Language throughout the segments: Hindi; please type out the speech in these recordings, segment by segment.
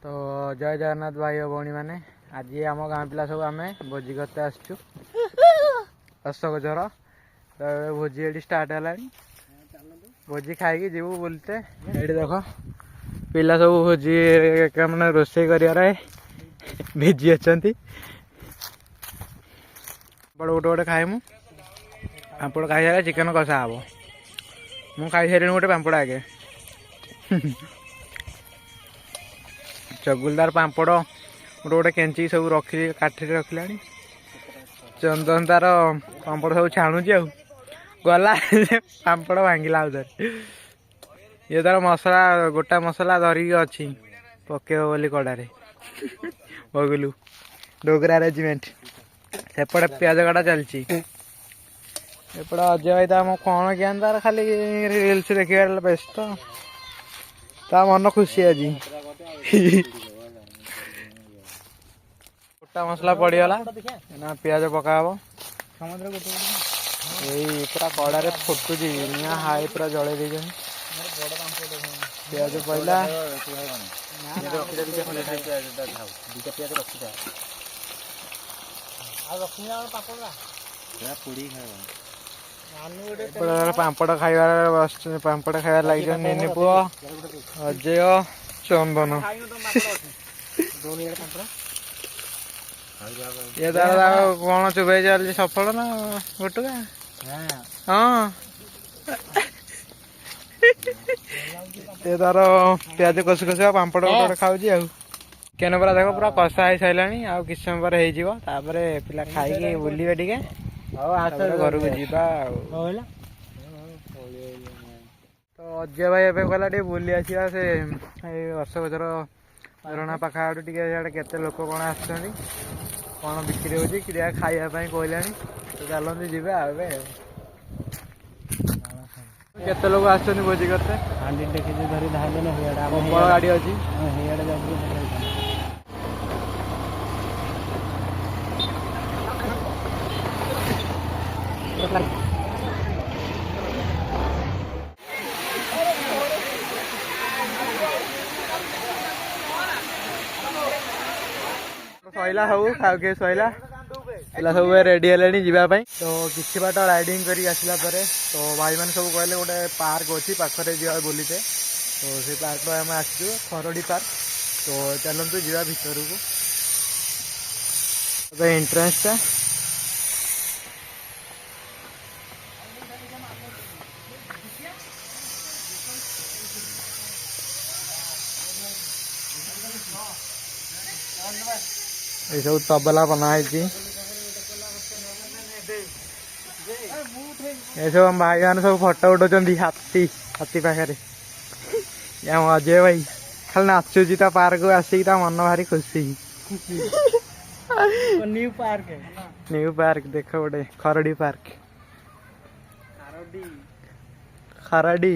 तो जय जगन्नाथ भाई और भौणी मैंने आज आम गाँ पिला सब आम भोजी करते आसचु अशोक झर तो भोजी ये स्टार्ट है भोजी खाई जीव बुलते ये देख पिला सब भोजी मैंने रोषे कर भेजी अच्छा पापड़ गोटे गोटे खाए मु पापड़ खाई सारे चिकेन कषा हम मुझे खाई सारे गोटे पापड़ आगे चगुलदार पापड़ गोटे गोटे केंची सब रखी काठी रखला चंदन तार पापड़ सब छाणुची आ गला पापड़ भांगिला आउे ये तार मसला गोटा मसला धरिकी अच्छी पकेब बोली कड़े बगलू डोगरा रेजिमेंट सेपटे प्याज काटा चलती एपटे अजय भाई तो कौन ज्ञान तार खाली रिल्स देखार व्यस्त ता मन खुशी आज गोटा मसला पड़गला पियाज पका यही पूरा कड़े फुटुची निआ हाई पूरा जल पियाज पड़ा पापड़ खाइबार बस पापड़ खाइबार लगे निनी पुओ अजय चंदन ये तार कौन चुबाई चलती सफल ना गोटुका हाँ ये तार प्याज कषि कषि पापड़ गोटे खाऊँ चिकेन पूरा देख पूरा कषा हो सारे आ कि समय पर पिला खाई बुलवे टे घर को जीवा तो अजय भाई एवं कहला टे बुली आसा से अशोक झर रणा पाखा आड़ के लोक कौन आस कौन बिक्री होती कि खावाई कहला तो चलते जी केते लोग आस भोजी करते हांडी टेक धरी बड़ गाड़ी अच्छी सैला सब खाओ सैला पिला सब रेडी है जीवाई तो किसी बाट राइडिंग कर आसला तो भाई मैंने सब कहले गोटे पार्क अच्छी पाखे जा बुलीते तो से पार्क आम आसचु खरड़ी पार्क तो चलतु जा भर को एंट्रेंस टा ये सब तबला बनाई ये सब हम भाई मैंने सब फटो उठाऊँ हाथी हाथी पाखे अजय भाई खाली नाचुची पार्क को आसिक मन भारी खुशी न्यू पार्क देख गोटे खरड़ी पार्क खरड़ी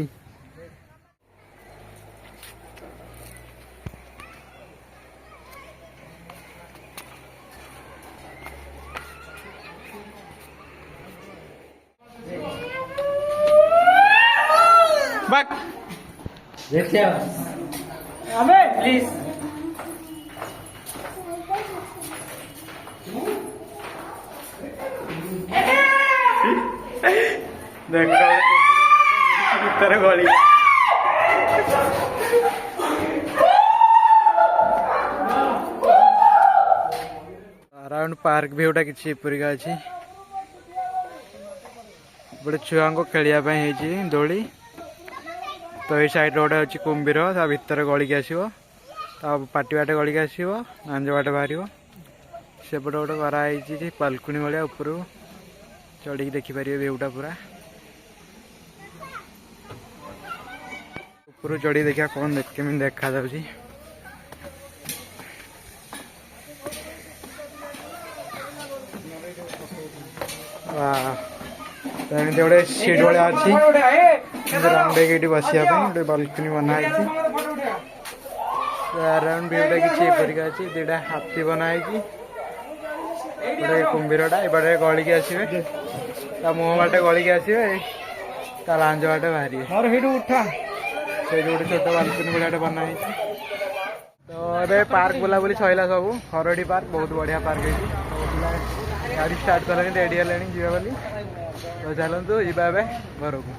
प्लीज देखो गली अराउंड पार्क भी गोटा कि परिका अच्छी गोटे छुआ को खेल दोली तो ये साइड गोटे अच्छी कुंभीर ता भर गलिक आसो पाटी बाटे गलिक आसो आंज बाटे बाहर सेपटे गोटे कराई बालकुनी भाया ऊपर चढ़ी देखिपारे व्यूटा पूरा ऊपर चढ़ी देखा कौन केमी देखा जाऊँगी एमती गोटे सीट भाया अच्छी राउंड ये बसापी गोटे बालकुनी बनाई अराउंड व्यूटा किसी परिका अच्छी दुटा हाथी बनाई गोटे कुंभीरटा एपटे गलिक आसवे ता मुह बाटे गलिक आसवे ता लांज बाटे बाहर उठा से गोटे छोट बालकुनी भाया बनाई तो ଏବେ ପାର୍କ ବୁଲାବୁଲି ସଇଲା ସବୁ ହରଡି ପାର୍କ ବହୁତ ବଢିଆ ପାର୍କ ହେଇଛି ଗାଡ଼ି ଷ୍ଟାର୍ଟ କଲେଣି ରେଡି ହେଲେଣି ଯିବେ ବୋଲି ତ ଚାଲନ୍ତୁ ଯିବା ଏବେ ଘରକୁ।